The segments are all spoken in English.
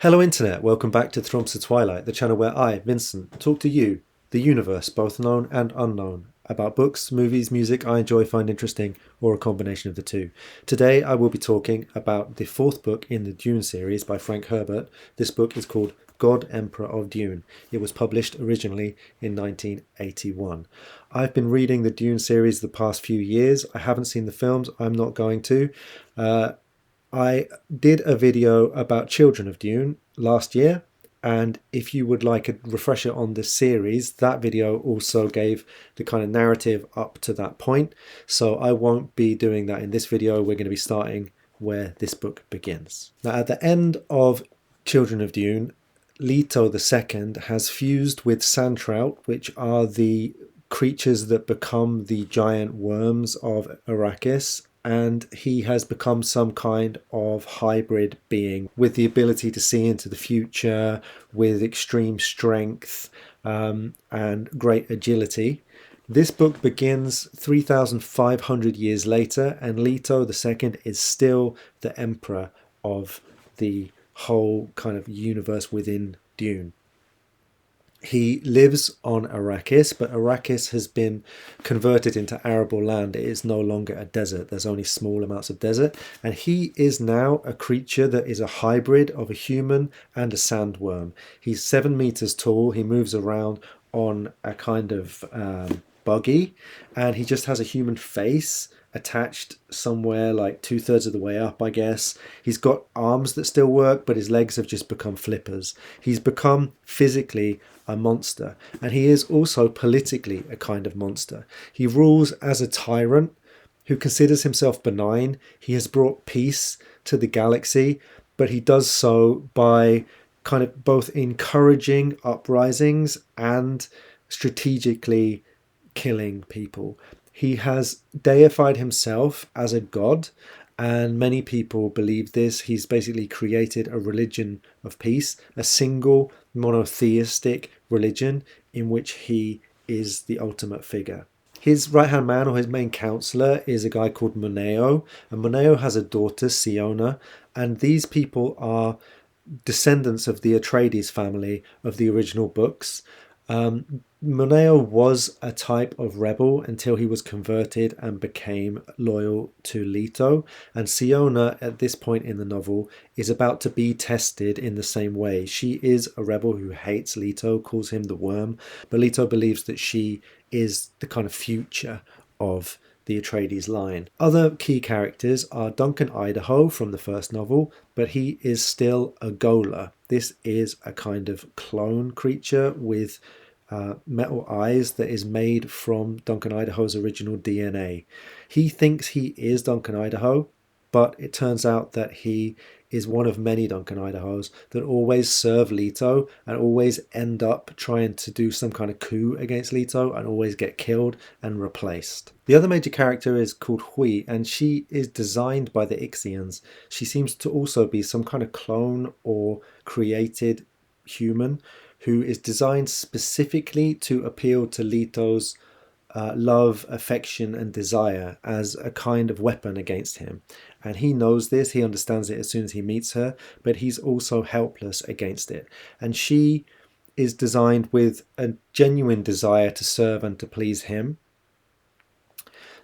Hello Internet, welcome back to Tromsø Twilight, the channel where I, Vincent, talk to you, the universe, both known and unknown, about books, movies, music I enjoy, find interesting, or a combination of the two. Today I will be talking about the fourth book in the Dune series by Frank Herbert. This book is called God, Emperor of Dune. It was published originally in 1981. I've been reading the Dune series the past few years. I haven't seen the films, I'm not going to. I did a video about Children of Dune last year, and if you would like a refresher on the series, that video also gave the kind of narrative up to that point. So I won't be doing that in this video. We're going to be starting where this book begins. Now, at the end of Children of Dune, Leto II has fused with sand trout, which are the creatures that become the giant worms of Arrakis, and he has become some kind of hybrid being with the ability to see into the future, with extreme strength and great agility. This book begins 3,500 years later, and Leto II is still the emperor of the whole kind of universe within Dune. He lives on Arrakis, but Arrakis has been converted into arable land. It is no longer a desert. There's only small amounts of desert. And he is now a creature that is a hybrid of a human and a sandworm. He's 7 meters tall. He moves around on a kind of buggy, and he just has a human face attached somewhere like 2/3 of the way up, I guess. He's got arms that still work, but his legs have just become flippers. He's become physically a monster, and he is also politically a kind of monster. He rules as a tyrant who considers himself benign. He has brought peace to the galaxy, but he does so by kind of both encouraging uprisings and strategically killing people. He has deified himself as a god, and many people believe this. He's basically created a religion of peace, a single monotheistic religion in which he is the ultimate figure. His right-hand man, or his main counselor, is a guy called Moneo, and Moneo has a daughter, Siona, and these people are descendants of the Atreides family of the original books. Moneo was a type of rebel until he was converted and became loyal to Leto, and Siona at this point in the novel is about to be tested in the same way. She is a rebel who hates Leto, calls him the worm, but Leto believes that she is the kind of future of the Atreides line. Other key characters are Duncan Idaho from the first novel, but he is still a Gola. This is a kind of clone creature with metal eyes that is made from Duncan Idaho's original DNA. He thinks he is Duncan Idaho, but it turns out that he is one of many Duncan Idahos that always serve Leto and always end up trying to do some kind of coup against Leto and always get killed and replaced. The other major character is called Hui, and she is designed by the Ixians. She seems to also be some kind of clone or created human who is designed specifically to appeal to Leto's love, affection, and desire as a kind of weapon against him. And he knows this, he understands it as soon as he meets her, but he's also helpless against it. And she is designed with a genuine desire to serve and to please him.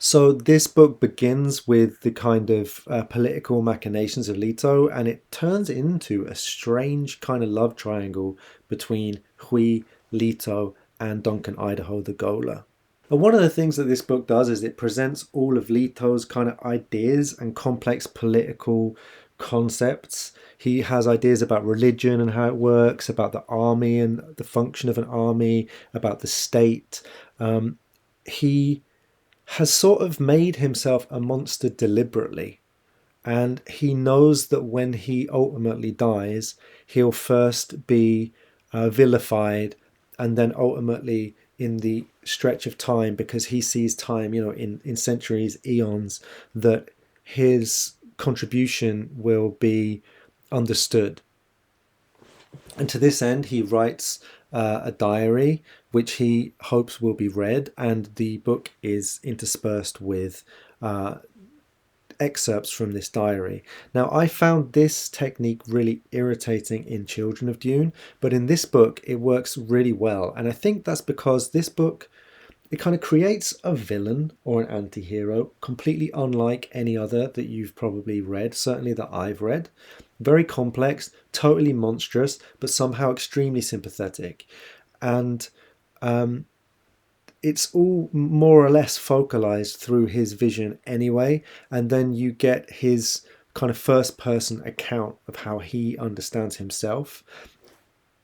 So this book begins with the kind of political machinations of Leto, and it turns into a strange kind of love triangle between Hui, Leto, and Duncan Idaho the Gola. And one of the things that this book does is it presents all of Leto's kind of ideas and complex political concepts. He has ideas about religion and how it works, about the army and the function of an army, about the state. He has sort of made himself a monster deliberately. And he knows that when he ultimately dies, he'll first be vilified and then ultimately in the stretch of time, because he sees time, in centuries, eons, that his contribution will be understood. And to this end, he writes a diary, which he hopes will be read, and the book is interspersed with excerpts from this diary. Now, I found this technique really irritating in Children of Dune, but in this book, it works really well. And I think that's because this book, it kind of creates a villain or an anti-hero completely unlike any other that you've probably read, certainly that I've read. Very complex, totally monstrous, but somehow extremely sympathetic. And it's all more or less focalized through his vision anyway, and then you get his kind of first person account of how he understands himself.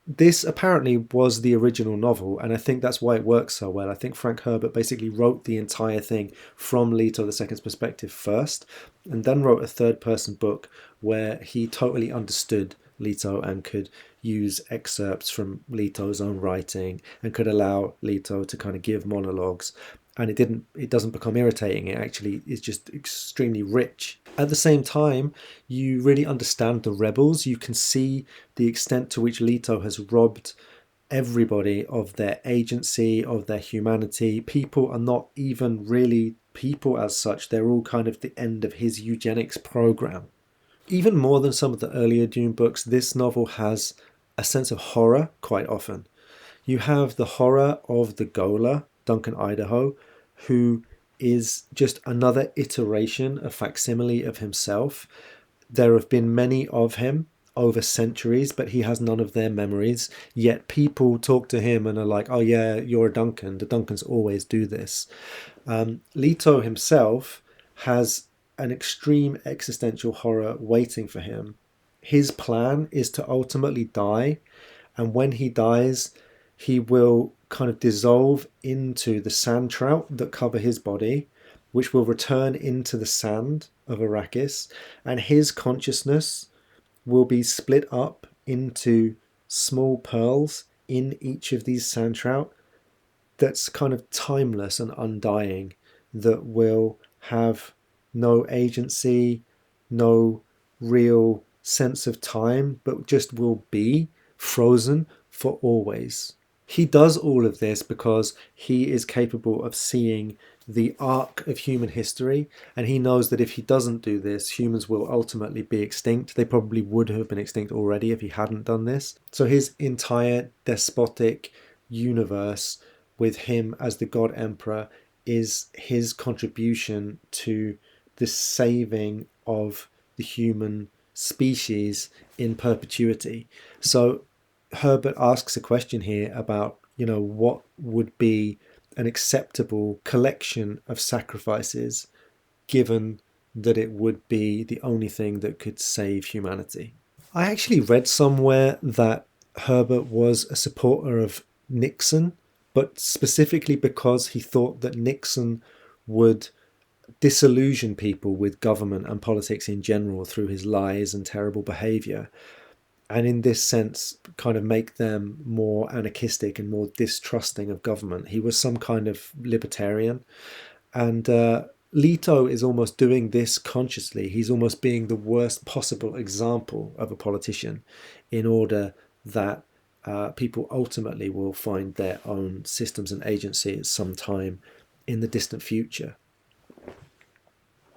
This apparently was the original novel, and I think that's why it works so well. I think Frank Herbert basically wrote the entire thing from Leto II's perspective first, and then wrote a third person book where he totally understood Leto and could use excerpts from Leto's own writing and could allow Leto to kind of give monologues, and it doesn't become irritating. It actually is just extremely rich. At the same time, you really understand the rebels. You can see the extent to which Leto has robbed everybody of their agency, of their humanity. People are not even really people as such. They're all kind of the end of his eugenics program. Even more than some of the earlier Dune books, this novel has a sense of horror quite often. You have the horror of the Gola, Duncan Idaho, who is just another iteration, a facsimile of himself. There have been many of him over centuries, but he has none of their memories. Yet people talk to him and are like, oh yeah, you're a Duncan. The Duncans always do this. Leto himself has an extreme existential horror waiting for him. His plan is to ultimately die, and when he dies, he will kind of dissolve into the sand trout that cover his body, which will return into the sand of Arrakis, and his consciousness will be split up into small pearls in each of these sand trout that's kind of timeless and undying, that will have no agency, no real sense of time, but just will be frozen for always. He does all of this because he is capable of seeing the arc of human history, and he knows that if he doesn't do this, humans will ultimately be extinct. They probably would have been extinct already if he hadn't done this. So his entire despotic universe, with him as the God Emperor, is his contribution to the saving of the human species in perpetuity. So Herbert asks a question here about, what would be an acceptable collection of sacrifices given that it would be the only thing that could save humanity. I actually read somewhere that Herbert was a supporter of Nixon, but specifically because he thought that Nixon would disillusion people with government and politics in general through his lies and terrible behavior, and in this sense kind of make them more anarchistic and more distrusting of government. He was some kind of libertarian, and Leto is almost doing this consciously. He's almost being the worst possible example of a politician in order that people ultimately will find their own systems and agency at some time in the distant future.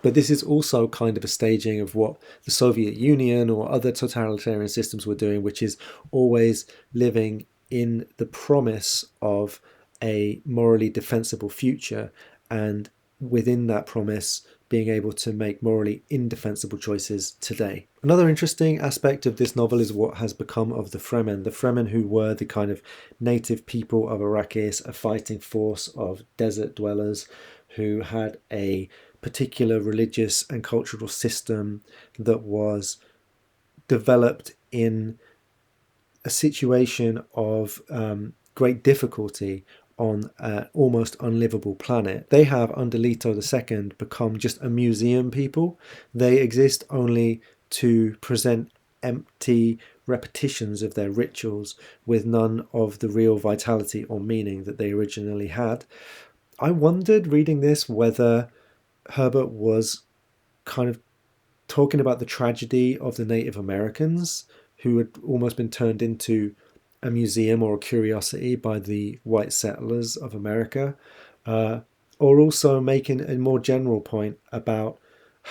But this is also kind of a staging of what the Soviet Union or other totalitarian systems were doing, which is always living in the promise of a morally defensible future, and within that promise being able to make morally indefensible choices today. Another interesting aspect of this novel is what has become of the Fremen. The Fremen, who were the kind of native people of Arrakis, a fighting force of desert dwellers who had a particular religious and cultural system that was developed in a situation of great difficulty on an almost unlivable planet. They have, under Leto II, become just a museum people. They exist only to present empty repetitions of their rituals with none of the real vitality or meaning that they originally had. I wondered reading this whether Herbert was kind of talking about the tragedy of the Native Americans who had almost been turned into a museum or a curiosity by the white settlers of America, or also making a more general point about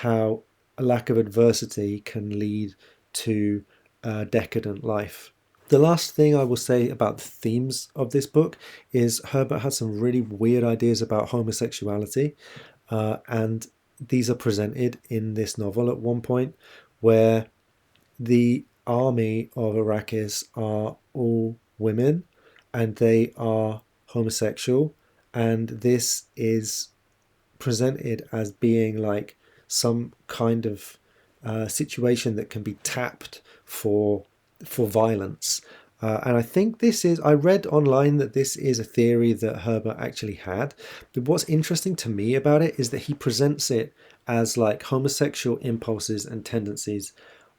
how a lack of adversity can lead to a decadent life. The last thing I will say about the themes of this book is Herbert had some really weird ideas about homosexuality, and these are presented in this novel at one point, where the army of Arrakis are all women and they are homosexual, and this is presented as being like some kind of situation that can be tapped for violence. And I think this is, I read online that this is a theory that Herbert actually had. But what's interesting to me about it is that he presents it as like homosexual impulses and tendencies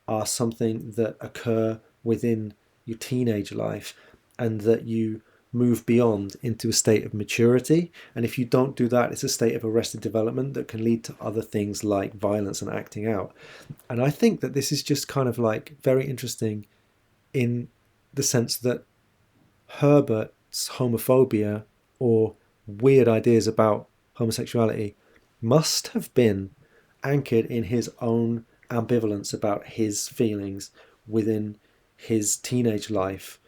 are something that occur within your teenage life and that you move beyond into a state of maturity. And if you don't do that, it's a state of arrested development that can lead to other things like violence and acting out. And I think that this is just kind of like very interesting in the sense that Herbert's homophobia or weird ideas about homosexuality must have been anchored in his own ambivalence about his feelings within his teenage life.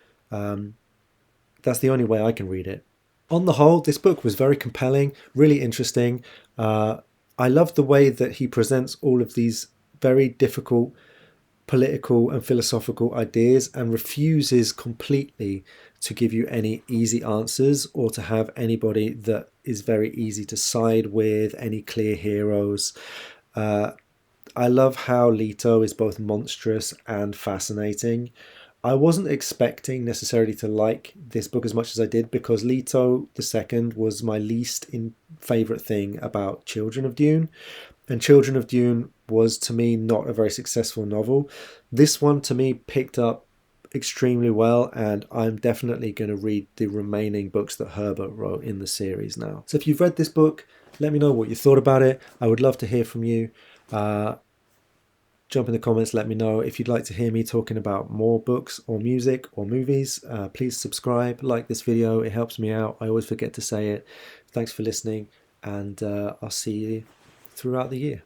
That's the only way I can read it. On the whole, this book was very compelling, really interesting. I love the way that he presents all of these very difficult political and philosophical ideas and refuses completely to give you any easy answers or to have anybody that is very easy to side with, any clear heroes. I love how Leto is both monstrous and fascinating. I wasn't expecting necessarily to like this book as much as I did because Leto II was my least favourite thing about Children of Dune. And Children of Dune was, to me, not a very successful novel. This one, to me, picked up extremely well, and I'm definitely going to read the remaining books that Herbert wrote in the series now. So if you've read this book, let me know what you thought about it. I would love to hear from you. Jump in the comments, let me know. If you'd like to hear me talking about more books or music or movies, please subscribe, like this video. It helps me out. I always forget to say it. Thanks for listening, and I'll see you throughout the year.